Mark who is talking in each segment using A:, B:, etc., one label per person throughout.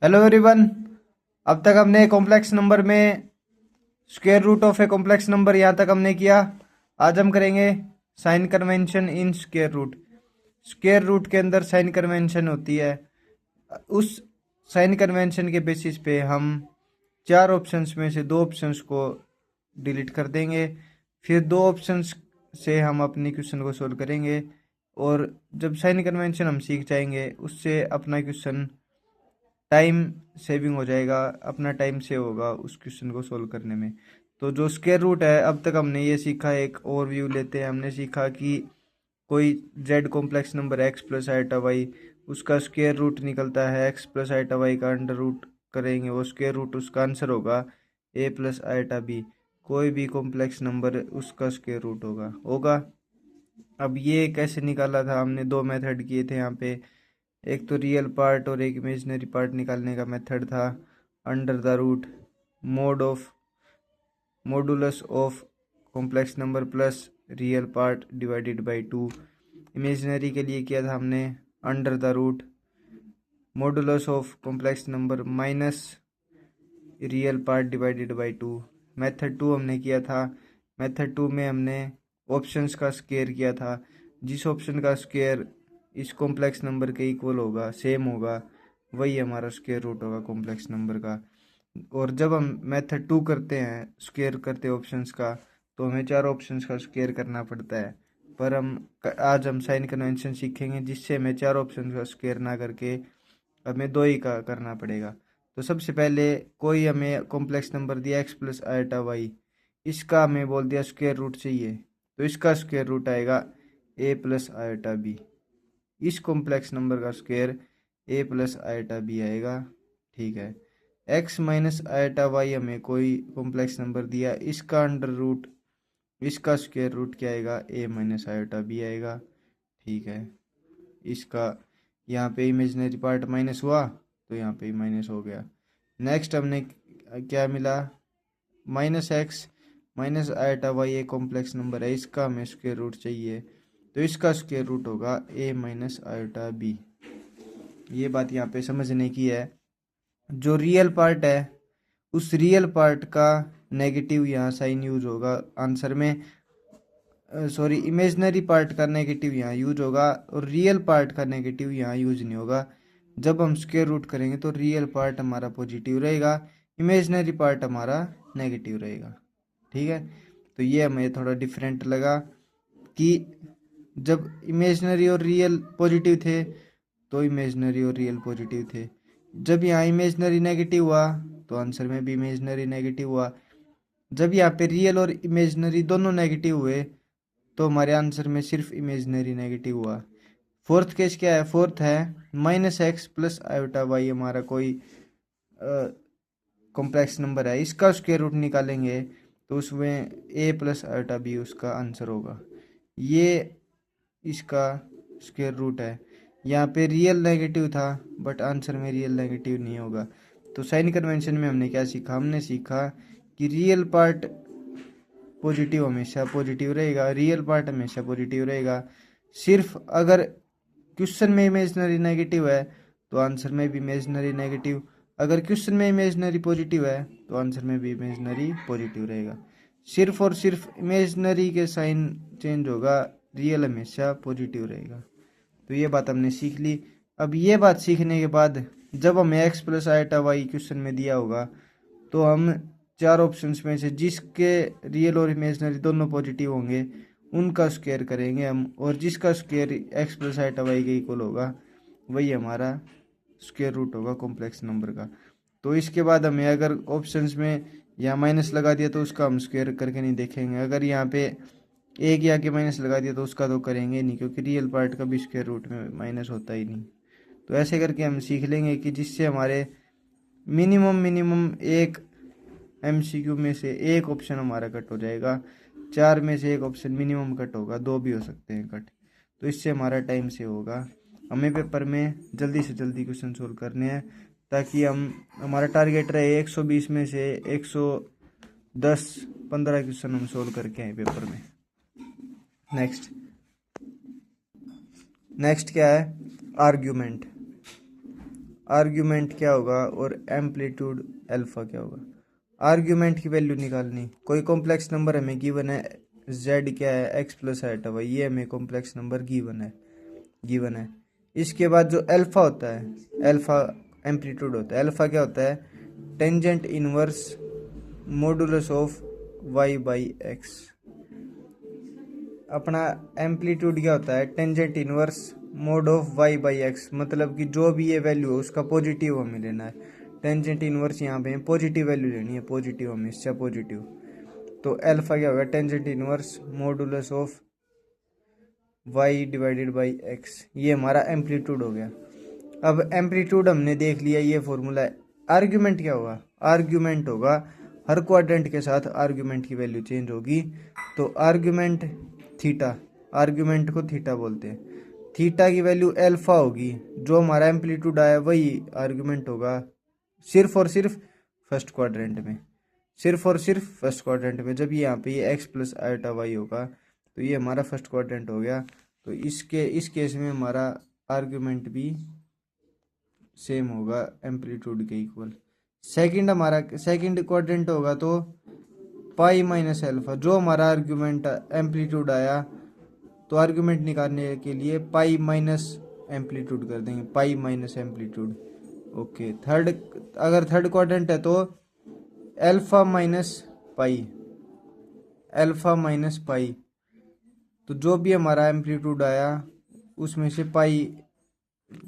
A: Hello everyone. अब तक हमने कॉम्प्लेक्स नंबर में square root of a complex number यहाँ तक हमने किया। आज हम करेंगे sign convention in square root. Square root के अंदर साइन कन्वेंशन होती है। उस साइन कन्वेंशन के बेसिस पे हम चार ऑप्शंस में से दो ऑप्शंस को डिलीट कर देंगे। फिर दो ऑप्शंस से हम अपनी क्वेश्चन को सोल्व करेंगे। और जब साइन कन्वेंशन हम सीख जाएंगे उससे अपना क्वेश्चन टाइम सेविंग हो जाएगा, अपना टाइम सेव होगा उस क्वेश्चन को सोल्व करने में। तो जो स्क्वायर रूट है अब तक हमने ये सीखा, एक ओवरव्यू लेते हैं। हमने सीखा कि कोई Z complex number X plus iota Y, उसका स्क्वायर रूट निकलता है एक्स प्लस आइटा वाई का अंडर रूट करेंगे, वो स्क्वायर रूट उसका आंसर होगा ए प्लस आइटा बी। कोई भी कॉम्प्लेक्स नंबर उसका स्क्वायर रूट होगा होगा। अब ये कैसे निकाला था, हमने दो मेथड किए थे यहाँ पे। एक तो रियल पार्ट और एक इमेजिनरी पार्ट निकालने का मेथड था। Under the root mod of modulus of complex number plus real part divided by two. Imaginary के लिए किया था हमने under the root modulus of complex number minus real part divided by two. Method two हमने किया था। Method to में हमने ऑप्शंस का स्क्वायर किया था। जिस ऑप्शन का स्क्वायर इस कॉम्प्लेक्स नंबर के इक्वल होगा, सेम होगा, वही हमारा स्क्वायर रूट होगा कॉम्प्लेक्स नंबर का। और जब हम मेथड टू करते हैं, स्क्वायर करते हैं ऑप्शंस का, तो हमें चार ऑप्शंस का स्क्वायर करना पड़ता है। पर आज हम साइन कन्वेंशन सीखेंगे जिससे हमें चार ऑप्शन का स्क्वायर ना करके हमें दो ही का करना पड़ेगा। तो सबसे पहले कोई हमें कॉम्प्लेक्स नंबर दिया एक्स प्लस आइटा वाई, इसका हमें बोल दिया स्क्वायर रूट चाहिए, तो इसका स्क्वायर रूट आएगा ए प्लस आइटा बी। इस कॉम्प्लेक्स नंबर का स्क्वायर ए प्लस आइटा बी आएगा। ठीक है। एक्स माइनस आइटा वाई हमें कोई कॉम्प्लेक्स नंबर दिया, इसका अंडर रूट, इसका स्क्वायर रूट क्या आएगा, ए माइनस आइटा बी आएगा। ठीक है। इसका यहाँ पे इमेजिनरी पार्ट माइनस हुआ तो यहाँ पे माइनस हो गया। नेक्स्ट हमने क्या मिला, minus x minus iota Y एक कॉम्प्लेक्स नंबर है, इसका हमें स्क्वायर रूट चाहिए, तो इसका स्क्वायर रूट होगा ए माइनस आइटा बी। ये बात यहाँ पे समझने की है। जो रियल पार्ट है उस रियल पार्ट का नेगेटिव यहाँ साइन यूज होगा आंसर में। सॉरी, इमेजिनरी पार्ट का नेगेटिव यहाँ यूज होगा और रियल पार्ट का नेगेटिव यहाँ यूज नहीं होगा। जब हम स्क्वायर रूट करेंगे तो रियल पार्ट हमारा पॉजिटिव रहेगा, इमेजिनरी पार्ट हमारा नेगेटिव रहेगा। ठीक है। तो ये हमें थोड़ा डिफरेंट लगा कि जब इमेजिनरी और रियल पॉजिटिव थे तो इमेजिनरी और रियल पॉजिटिव थे। जब यहाँ इमेजिनरी नेगेटिव हुआ तो आंसर में भी इमेजिनरी नेगेटिव हुआ। जब यहाँ पे रियल और इमेजिनरी दोनों नेगेटिव हुए तो हमारे आंसर में सिर्फ इमेजिनरी नेगेटिव हुआ। फोर्थ केस क्या है, फोर्थ है minus x plus iota Y, हमारा कोई कॉम्प्लेक्स नंबर है, इसका स्क्वायर रूट निकालेंगे तो उसमें ए प्लस आयोटा बी उसका आंसर होगा। ये इसका स्क्वायर रूट है। यहाँ पे रियल नेगेटिव था बट आंसर में रियल नेगेटिव नहीं होगा। तो साइन कन्वेंशन में हमने क्या सीखा, हमने सीखा कि रियल पार्ट पॉजिटिव हमेशा पॉजिटिव रहेगा, रियल पार्ट हमेशा पॉजिटिव रहेगा। सिर्फ अगर क्वेश्चन में इमेजिनरी नेगेटिव है तो आंसर में भी इमेजिनरी नेगेटिव, अगर क्वेश्चन में इमेजिनरी पॉजिटिव है तो आंसर में भी इमेजिनरी पॉजिटिव रहेगा। सिर्फ और सिर्फ इमेजिनरी के साइन चेंज होगा, रियल हमेशा पॉजिटिव रहेगा। तो ये बात हमने सीख ली। अब ये बात सीखने के बाद जब हमें X plus iota Y question में दिया होगा तो हम चार ऑप्शंस में से जिसके रियल और इमेजिनरी दोनों पॉजिटिव होंगे उनका स्क्वायर करेंगे हम, और जिसका square X plus iota Y के इक्वल होगा वही हमारा स्क्वायर रूट होगा कॉम्प्लेक्स नंबर का। तो इसके बाद हमें अगर ऑप्शंस में यहाँ माइनस लगा दिया तो उसका हम स्क्वायर करके नहीं देखेंगे, अगर यहाँ पे एक या के माइनस लगा दिया तो उसका तो करेंगे नहीं, क्योंकि रियल पार्ट का भी स्क्वायर रूट में माइनस होता ही नहीं। तो ऐसे करके हम सीख लेंगे कि जिससे हमारे मिनिमम मिनिमम एक एमसीक्यू में से एक ऑप्शन हमारा कट हो जाएगा, चार में से एक ऑप्शन मिनिमम कट होगा, दो भी हो सकते हैं कट। तो इससे हमारा टाइम सेव होगा। हमें पेपर में जल्दी से जल्दी क्वेश्चन सोल्व करने हैं ताकि हमारा टारगेट रहे 120 में से 110-15 क्वेश्चन हम सोल्व करके आए पेपर में। नेक्स्ट क्या है, आर्ग्यूमेंट। आर्ग्यूमेंट क्या होगा और एम्पलीट्यूड अल्फा क्या होगा। आर्ग्यूमेंट की वैल्यू निकालनी, कोई कॉम्प्लेक्स नंबर हमें गिवन है, z क्या है x प्लस आइटा वाई, ये हमें कॉम्प्लेक्स नंबर गिवन है। इसके बाद जो अल्फा होता है, अल्फा एम्पलीट्यूड होता है, अल्फा क्या होता है, tangent inverse modulus of y by x. अपना एम्पलीट्यूड क्या होता है, tangent inverse mode of y by x, मतलब कि जो भी ये वैल्यू है उसका पॉजिटिव हमें लेना है। टेंजेंट इनवर्स यहाँ पे पॉजिटिव वैल्यू लेनी है, पॉजिटिव हमेशा पॉजिटिव। तो अल्फा क्या होगा, tangent inverse modulus of y divided by x, ये हमारा एम्पलीट्यूड हो गया। अब एम्पलीट्यूड हमने देख लिया, ये फॉर्मूला है। आर्ग्यूमेंट क्या होगा, आर्ग्यूमेंट होगा हर क्वाड्रेंट के साथ आर्ग्यूमेंट की वैल्यू चेंज होगी। तो आर्ग्यूमेंट थीटा, आर्ग्यूमेंट को थीटा बोलते हैं, थीटा की वैल्यू अल्फा होगी, जो हमारा एम्पलीट्यूड आया वही आर्ग्यूमेंट होगा, सिर्फ और सिर्फ फर्स्ट क्वाड्रेंट में, सिर्फ और सिर्फ फर्स्ट क्वाड्रेंट में। जब यहाँ पे ये एक्स प्लस आइटा वाई होगा तो ये हमारा फर्स्ट क्वाड्रेंट हो गया। तो इस केस में हमारा आर्ग्यूमेंट भी सेम होगा एम्पलीट्यूड के इक्वल। सेकंड हमारा सेकंड क्वाड्रेंट होगा तो पाई माइनस अल्फा, जो हमारा आर्ग्यूमेंट एम्पलीट्यूड आया तो आर्ग्यूमेंट निकालने के लिए पाई माइनस एम्पलीट्यूड कर देंगे, pi minus amplitude. Okay, third, अगर थर्ड क्वाड्रेंट है तो alpha minus pi, alpha minus pi, तो जो भी हमारा एम्पलीट्यूड आया उसमें से पाई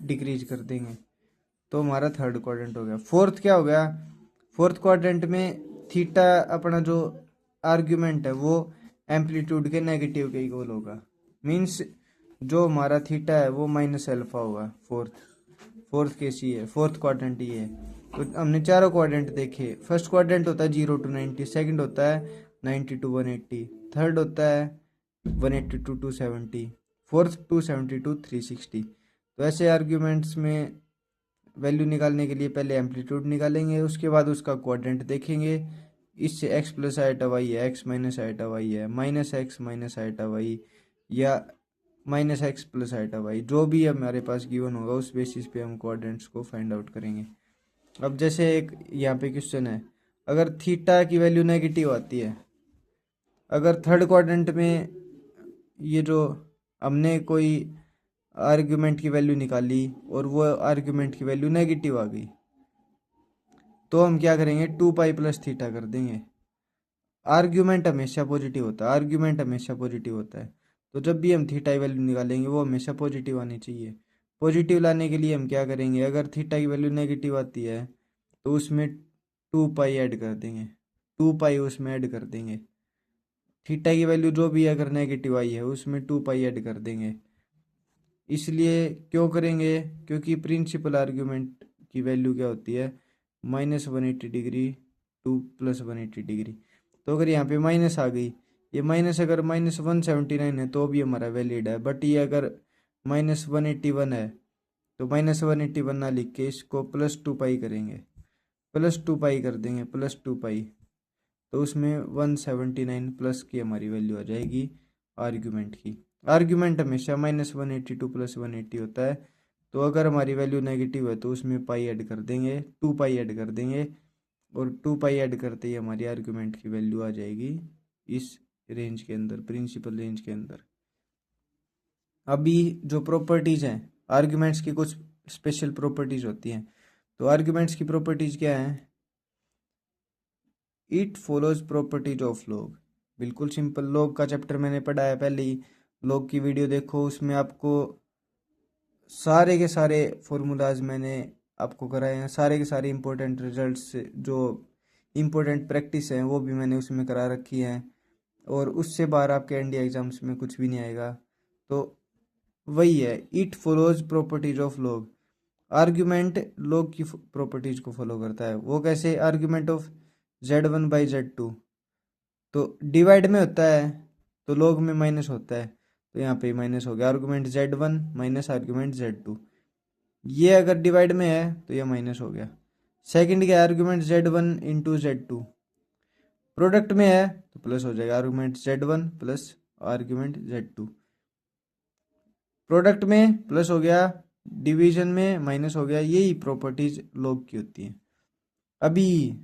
A: डिक्रीज कर देंगे, तो हमारा थर्ड क्वाड्रेंट हो गया। फोर्थ क्या हो गया, फोर्थ क्वाड्रेंट में थीटा अपना जो आर्ग्यूमेंट है वो एम्पलीट्यूड के नेगेटिव के इक्वल होगा, मीन्स जो हमारा थीटा है वो माइनस अल्फा होगा। फोर्थ केस ये है, फोर्थ क्वाड्रेंट ये है। तो हमने चारों क्वाड्रेंट देखे, फर्स्ट क्वाड्रेंट होता है 0 to 90, सेकंड होता है 90 to 180, थर्ड होता है 180 to 270, फोर्थ 270 to 360। तो ऐसे आर्ग्यूमेंट्स में वैल्यू निकालने के लिए पहले एम्पलीट्यूड निकालेंगे, उसके बाद उसका क्वाड्रेंट देखेंगे। इससे x प्लस आइटा वाई है, x माइनस आइटा वाई है, minus x minus iota y या minus x plus iota y, जो भी हमारे पास गिवन होगा उस बेसिस पे हम क्वाड्रेंट्स को फाइंड आउट करेंगे। अब जैसे एक यहाँ पे क्वेश्चन है, अगर थीटा की वैल्यू नेगेटिव आती है, अगर थर्ड क्वाड्रेंट में ये जो हमने कोई आर्ग्यूमेंट की वैल्यू निकाली और वो आर्ग्यूमेंट की वैल्यू नेगेटिव आ गई, तो हम क्या करेंगे, 2 पाई प्लस थीटा कर देंगे। आर्ग्यूमेंट हमेशा पॉजिटिव होता है, आर्ग्यूमेंट हमेशा पॉजिटिव होता है, तो जब भी हम थीटा की वैल्यू निकालेंगे वो हमेशा पॉजिटिव आनी चाहिए। पॉजिटिव लाने के लिए हम क्या करेंगे, अगर थीटा की वैल्यू नेगेटिव आती है तो उसमें 2 पाई ऐड कर देंगे, 2 पाई उसमें ऐड कर देंगे। थीटा की वैल्यू जो भी अगर नेगेटिव आई है उसमें 2 पाई ऐड कर देंगे। इसलिए क्यों करेंगे, क्योंकि प्रिंसिपल आर्ग्यूमेंट की वैल्यू क्या होती है, -180 डिग्री टू +180 डिग्री। तो अगर यहाँ पे माइनस आ गई, ये माइनस अगर -179 है तो भी हमारा वैलिड है, बट ये अगर -181 है तो -181 ना लिख के इसको +2 पाई करेंगे, +2 पाई कर देंगे, +2 पाई, तो उसमें 179 प्लस की हमारी वैल्यू आ जाएगी आर्ग्यूमेंट की। आर्ग्यूमेंट हमेशा -180 टू +180 होता है, तो अगर हमारी वैल्यू नेगेटिव है तो उसमें पाई ऐड कर देंगे, 2 पाई ऐड कर देंगे, और 2 पाई ऐड करते ही हमारी आर्ग्यूमेंट की वैल्यू आ जाएगी इस रेंज के अंदर, प्रिंसिपल रेंज के अंदर। अभी जो प्रॉपर्टीज़ हैं आर्ग्यूमेंट्स की, कुछ स्पेशल प्रॉपर्टीज़ होती हैं, तो आर्ग्यूमेंट्स की प्रॉपर्टीज़ क्या हैं, it follows properties of log. बिल्कुल सिंपल, लॉग का चैप्टर मैंने पढ़ा है पहले ही, लॉग की वीडियो देखो, उसमें आपको सारे के सारे फॉर्मूलाज मैंने आपको कराए हैं, सारे के सारे इंपॉर्टेंट रिजल्ट्स, जो इंपॉर्टेंट प्रैक्टिस हैं वो भी मैंने उसमें करा रखी हैं, और उससे बाहर आपके इंडिया एग्जाम्स में कुछ भी नहीं आएगा। तो वही है, it follows properties of log. Argument log की प्रॉपर्टीज को फॉलो करता है। वो कैसे, आर्ग्यूमेंट ऑफ Z1/Z2, तो डिवाइड में होता है तो लॉग में माइनस होता है, तो यहाँ पे माइनस हो गया, argument Z1 minus argument Z2। ये अगर डिवाइड में है तो ये माइनस हो गया। सेकंड क्या है, argument Z1 into Z2, product में है तो प्लस हो जाएगा, argument Z1 plus argument Z2, product में प्लस हो गया, डिवीजन में माइनस हो गया, यही प्रॉपर्टीज लॉग की होती है। अभी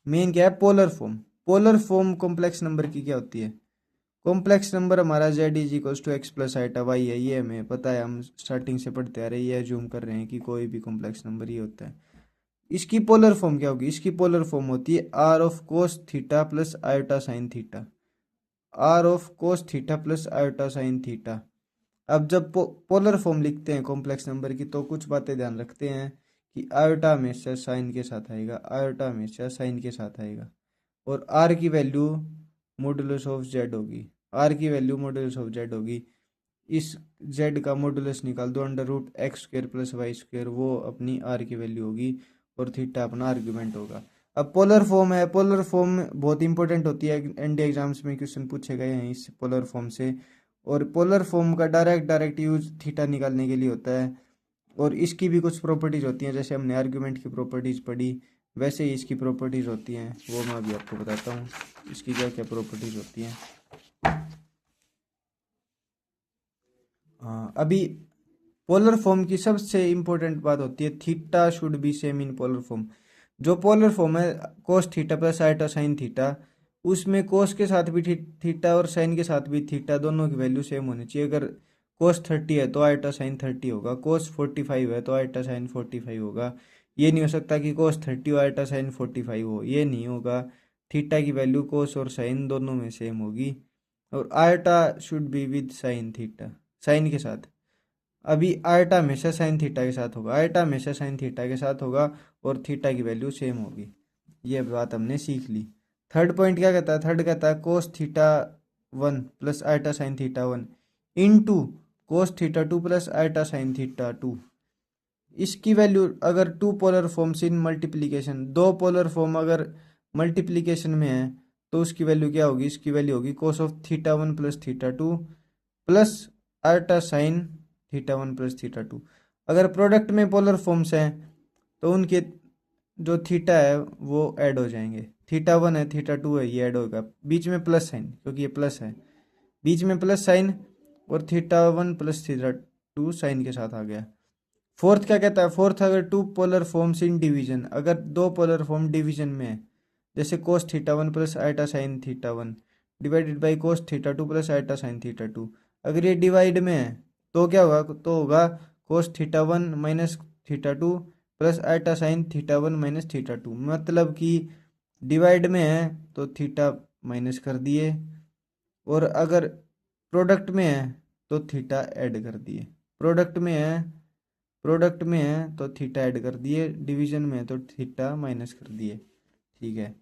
A: मेन क्या है, polar form. Polar form complex number की क्या होती है? कॉम्प्लेक्स नंबर हमारा z is equals to X plus iota Y है, ये हमें पता है, हम स्टार्टिंग से पढ़ते आ रहे हैं, ये एज्यूम कर रहे हैं कि कोई भी कॉम्प्लेक्स नंबर ही होता है। इसकी पोलर फॉर्म क्या होगी? इसकी पोलर फॉर्म होती है R of cos theta plus iota sine theta, R of cos theta plus iota sine theta. अब जब पोलर फॉर्म लिखते हैं कॉम्प्लेक्स नंबर की तो कुछ बातें ध्यान रखते हैं कि आयोटा हमेशा साइन के साथ आएगा, आयोटा हमेशा साइन के साथ आएगा, और आर की वैल्यू मॉडुलस ऑफ जेड होगी, आर की वैल्यू मॉडुलस ऑफ जेड होगी। इस जेड का मॉडुलस निकाल दो, under root X square plus Y square, वो अपनी आर की वैल्यू होगी, और थीटा अपना आर्ग्यूमेंट होगा। अब पोलर फॉर्म है, पोलर फॉर्म बहुत इंपॉर्टेंट होती है, एनडी एग्जाम्स में क्वेश्चन पूछे गए हैं इस पोलर फॉर्म से, और पोलर फॉर्म का डायरेक्ट यूज थीटा निकालने के लिए होता है। और इसकी भी कुछ प्रॉपर्टीज होती हैं, जैसे हमने आर्ग्यूमेंट की प्रॉपर्टीज पढ़ी वैसे ही इसकी प्रॉपर्टीज होती हैं, वो मैं अभी आपको बताता हूँ इसकी क्या क्या प्रॉपर्टीज होती हैं। हाँ, अभी पोलर फॉर्म की सबसे इम्पोर्टेंट बात होती है theta should be same in polar form. जो पोलर फॉर्म है cos theta plus iota sine theta, उसमें कोस के साथ भी थीटा और साइन के साथ भी थीटा, दोनों की वैल्यू सेम होनी चाहिए। अगर कोस 30 है तो आइटा साइन 30 होगा, कोस 45 है तो आइटा साइन 45 होगा। ये नहीं हो सकता कि कोस 30 और आइटा साइन 45 हो, ये नहीं होगा। थीटा की वैल्यू कोस और साइन दोनों में सेम होगी, और iota should be with sine theta, sine के साथ। अभी आयटा हमेशा साइन थीटा के साथ होगा, आयटा हमेशा साइन थीटा के साथ होगा, और थीटा की वैल्यू सेम होगी। ये बात हमने सीख ली। थर्ड पॉइंट क्या कहता है? थर्ड कहता है cos theta 1 plus iota sine theta 1 into cos theta 2 plus iota sine theta 2। इसकी वैल्यू अगर two polar forms in multiplication, दो पोलर फॉर्म अगर मल्टीप्लीकेशन में है तो उसकी वैल्यू क्या होगी? इसकी वैल्यू होगी cos of theta 1 plus theta 2 plus iota sine theta 1 plus theta 2। अगर प्रोडक्ट में पोलर फॉर्म्स हैं तो उनके जो थीटा है वो ऐड हो जाएंगे, थीटा 1 है थीटा 2 है, ये ऐड होगा, बीच में प्लस साइन, क्योंकि ये प्लस है, बीच में प्लस साइन, और थीटा 1 प्लस थीटा 2 साइन के साथ आ गया। फोर्थ क्या कहता है? फोर्थ, अगर two polar forms in division, अगर दो पोलर फॉर्म डिवीजन में है, जैसे cos theta 1 plus iota sine theta 1 divided by cos theta 2 plus iota sine theta 2, अगर ये डिवाइड में है तो क्या होगा? तो होगा cos theta 1 minus theta 2 plus iota sine theta 1 minus theta 2। मतलब कि डिवाइड में है तो थीटा माइनस कर दिए, और अगर प्रोडक्ट में है तो थीटा ऐड कर दिए, प्रोडक्ट में है तो थीटा ऐड कर दिए, डिवीजन में है तो थीटा माइनस कर दिए। ठीक है।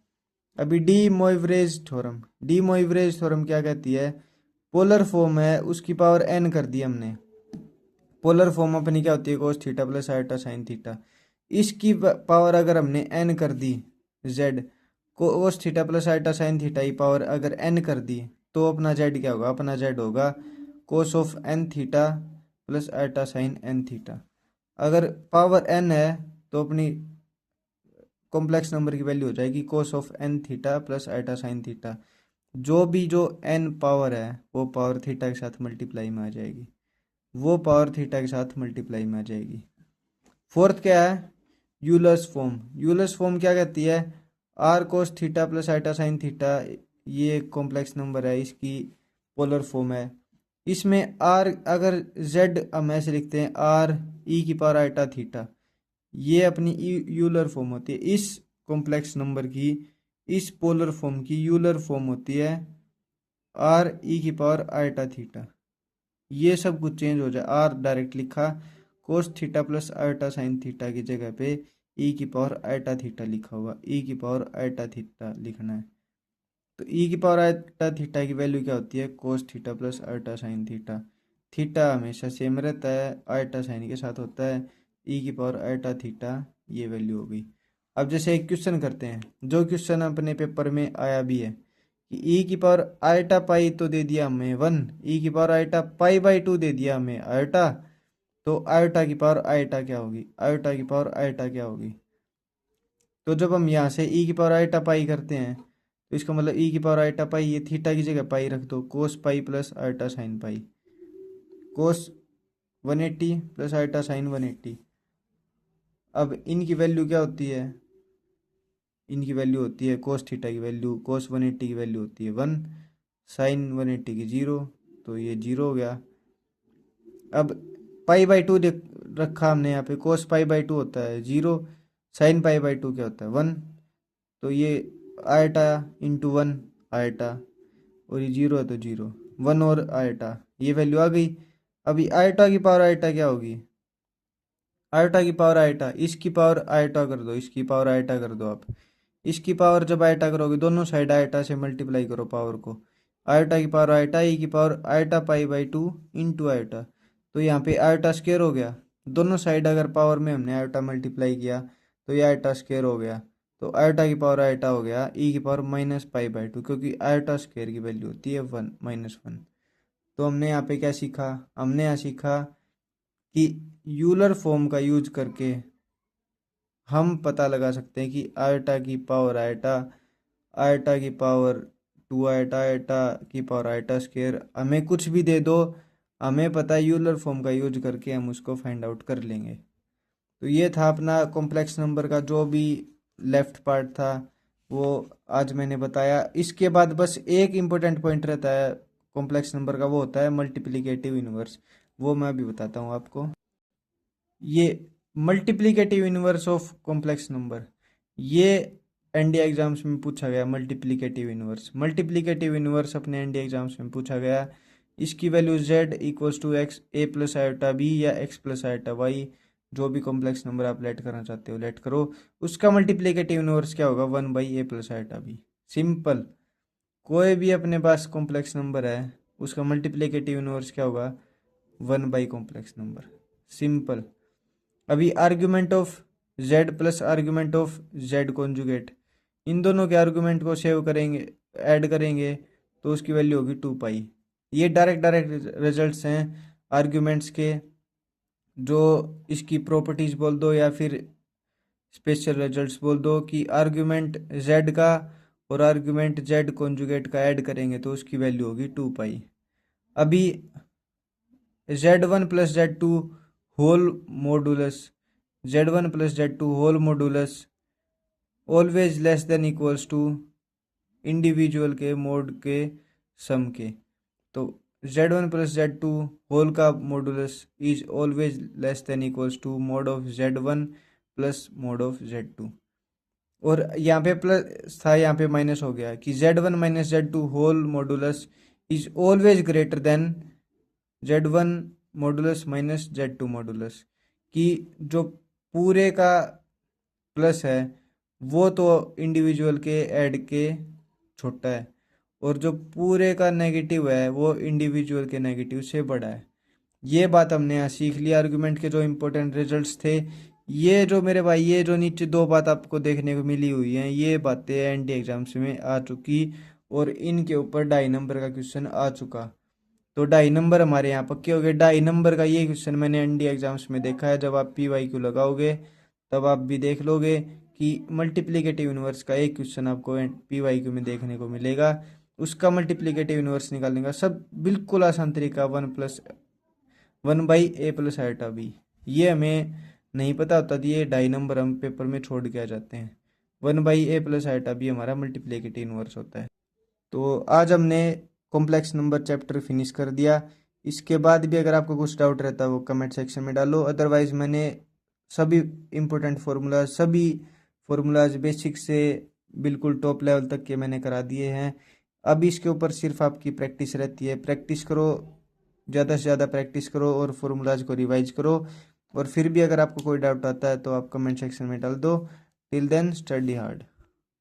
A: अभी डी मोइवरेज थ्योरम, डी मोइवरेज थ्योरम क्या कहती है? पोलर फॉर्म है उसकी पावर एन कर दी हमने, पोलर फॉर्म अपनी क्या होती है? Cos theta plus iota sine theta, इसकी पावर अगर हमने एन कर दी, z cos theta plus iota sine theta की पावर अगर एन कर दी, तो अपना जेड क्या होगा? अपना जेड होगा cos of N theta plus iota sine N theta. अगर पावर एन है तो अपनी कॉम्प्लेक्स नंबर की वैल्यू हो जाएगी cos of N theta plus iota sine theta. जो एन पावर है वो पावर थीटा के साथ मल्टीप्लाई में आ जाएगी, वो पावर थीटा के साथ मल्टीप्लाई में आ जाएगी। फोर्थ क्या है? Euler's form. यूलर्स फॉर्म क्या कहती है? R cos theta plus iota sine theta, ये कॉम्प्लेक्स नंबर है, इसकी पोलर फॉर्म है। इसमें आर अगर जेड हम ऐसे लिखते हैं आर ई की पावर आइटा थीटा, ये अपनी यूलर फॉर्म होती है। इस कॉम्प्लेक्स नंबर की, इस पोलर फॉर्म की यूलर फॉर्म होती है आर ई की पावर आइटा थीटा। ये सब कुछ चेंज हो जाए, आर डायरेक्ट लिखा, cos theta plus iota sine theta की जगह पे ई की पावर आइटा थीटा लिखा हुआ, ई की पावर आइटा थीटा लिखना है। तो ई की पावर आइटा थीटा की वैल्यू क्या होती है? Cos theta plus iota sine theta. Theta हमेशा सेम रहता है, आइटा साइन के साथ होता है, ई की पावर आइटा थीटा, ये वैल्यू हो गई। अब जैसे एक क्वेश्चन करते हैं, जो क्वेश्चन अपने पेपर में आया भी है कि ई की पावर आइटा पाई तो दे दिया हमें 1, ई की पावर आइटा पाई बाई 2 दे दिया हमें आइटा, तो आइटा की पावर आइटा क्या होगी? आइटा की पावर आइटा क्या होगी? तो जब हम यहाँ से ई की पावर आइटा पाई करते हैं तो इसका मतलब ई की पावर आइटा पाई, ये थीटा की जगह पाई रख दो, cos pi plus iota sine pi, cos 180 plus iota sine 180। अब इनकी वैल्यू क्या होती है, इनकी वैल्यू होती है कोस थीटा की वैल्यू, कोस 180 की वैल्यू होती है 1, साइन 180 की 0, तो ये 0 हो गया। अब पाई बाई टू रखा हमने यहाँ पे, कोस पाई बाई टू होता है 0, साइन पाई बाई टू क्या होता है 1, तो ये आयटा इंटू 1 आयटा, और ये 0 है तो 0, 1 और आयटा, ये वैल्यू आ गई। अभी आयटा की पावर आयटा क्या होगी, आयटा की पावर आयटा, इसकी पावर आयटा कर दो, इसकी पावर आयटा कर दो आप। इसकी पावर जब आयटा करोगे दोनों साइड आयटा से मल्टीप्लाई करो पावर को, आयटा की पावर आयटा, ई की power eta pi by two into eta, तो यहाँ पे आयटा स्क्वायर हो गया। दोनों साइड अगर पावर में हमने आयटा मल्टीप्लाई किया तो ये आयटा स्क्वायर हो गया, तो आयटा की पावर आयटा हो गया ई की power minus pi by two, क्योंकि आयटा स्क्वायर की वैल्यू होती है 1 -1। तो हमने यहाँ पे क्या सीखा, हमने यहाँ सीखा कि यूलर फॉर्म का यूज करके हम पता लगा सकते हैं कि आयटा की पावर आयटा, आयटा की पावर 2 आयटा, आयटा की पावर आयटा स्क्वायर, हमें कुछ भी दे दो, हमें पता है यूलर फॉर्म का यूज करके हम उसको फाइंड आउट कर लेंगे। तो ये था अपना कॉम्प्लेक्स नंबर का जो भी लेफ्ट पार्ट था वो आज मैंने बताया। इसके बाद बस एक इम्पोर्टेंट पॉइंट रहता है कॉम्प्लेक्स नंबर का, वो होता है मल्टीप्लिकेटिव इनवर्स, वो मैं अभी बताता हूँ आपको। ये multiplicative inverse of complex number, ये एनडीए एग्जाम्स में पूछा गया। मल्टीप्लिकेटिव इनवर्स, मल्टीप्लिकेटिव इनवर्स अपने एनडीए एग्जाम्स में पूछा गया। इसकी value z equals to x a plus iota b या एक्स प्लस आयोटा वाई, जो भी कॉम्प्लेक्स नंबर आप लेट करना चाहते हो लेट करो। उसका मल्टीप्लिकेटिव इनवर्स क्या होगा, 1 by a plus iota b. Simple, कोई भी अपने पास कॉम्प्लेक्स नंबर है उसका मल्टीप्लिकेटिव इनवर्स क्या होगा, 1 बाई कॉम्प्लेक्स नंबर, सिंपल। अभी argument of z plus argument of z conjugate, इन दोनों के आर्ग्यूमेंट को सेव करेंगे, ऐड करेंगे तो उसकी वैल्यू होगी 2 पाई। ये डायरेक्ट रिजल्ट्स हैं आर्ग्यूमेंट्स के, जो इसकी प्रॉपर्टीज बोल दो या फिर स्पेशल रिजल्ट्स बोल दो, कि आर्ग्यूमेंट z का और आर्ग्यूमेंट z कॉन्जुगेट का ऐड करेंगे तो उसकी वैल्यू होगी 2 पाई। अभी z1 plus z2 whole modulus, z1 plus z2 whole modulus always less than equals to individual के मोड के सम के, तो z1 प्लस z2 होल का modulus is always less than equals to mod of z1 plus mod of z2। और यहाँ पे plus था, यहाँ पे माइनस हो गया कि z1 minus z2 whole modulus is always greater than z1 modulus minus z2 modulus, कि जो पूरे का प्लस है वो तो इंडिविजुअल के ऐड के छोटा है, और जो पूरे का नेगेटिव है वो इंडिविजुअल के नेगेटिव से बड़ा है। ये बात हमने यहाँ सीख लिया। आर्गुमेंट के जो इम्पोर्टेंट रिजल्ट्स थे, ये जो मेरे भाई, ये जो नीचे दो बात आपको देखने को मिली हुई हैं, ये बातें एनडीए एग्जाम्स में आ चुकी, और इनके ऊपर 2.5 नंबर का क्वेश्चन आ चुका। तो 2.5 नंबर हमारे यहाँ पक्के हो गए। 2.5 नंबर का ये क्वेश्चन मैंने एनडीए एग्जाम्स में देखा है। जब आप PYQ लगाओगे तब आप भी देख लोगे कि मल्टीप्लिकेटिव इनवर्स का एक क्वेश्चन आपको PYQ में देखने को मिलेगा। उसका मल्टीप्लिकेटिव इनवर्स निकालने का सब बिल्कुल आसान तरीका, 1 by a plus iota b. ये हमें नहीं पता होता तो ये 2.5 नंबर हम पेपर में छोड़ के आ जाते हैं। 1 by a plus iota b हमारा मल्टीप्लिकेटिव इनवर्स होता है। तो आज हमने कॉम्प्लेक्स नंबर चैप्टर फिनिश कर दिया। इसके बाद भी अगर आपको कुछ डाउट रहता है वो कमेंट सेक्शन में डालो। अदरवाइज मैंने सभी इम्पोर्टेंट फार्मूलाज बेसिक से बिल्कुल टॉप लेवल तक के मैंने करा दिए हैं। अब इसके ऊपर सिर्फ आपकी प्रैक्टिस रहती है। प्रैक्टिस करो, ज़्यादा से ज़्यादा प्रैक्टिस करो और फार्मूलाज को रिवाइज करो। और फिर भी अगर आपको कोई डाउट आता है तो आप कमेंट सेक्शन में डाल दो। Till then study hard.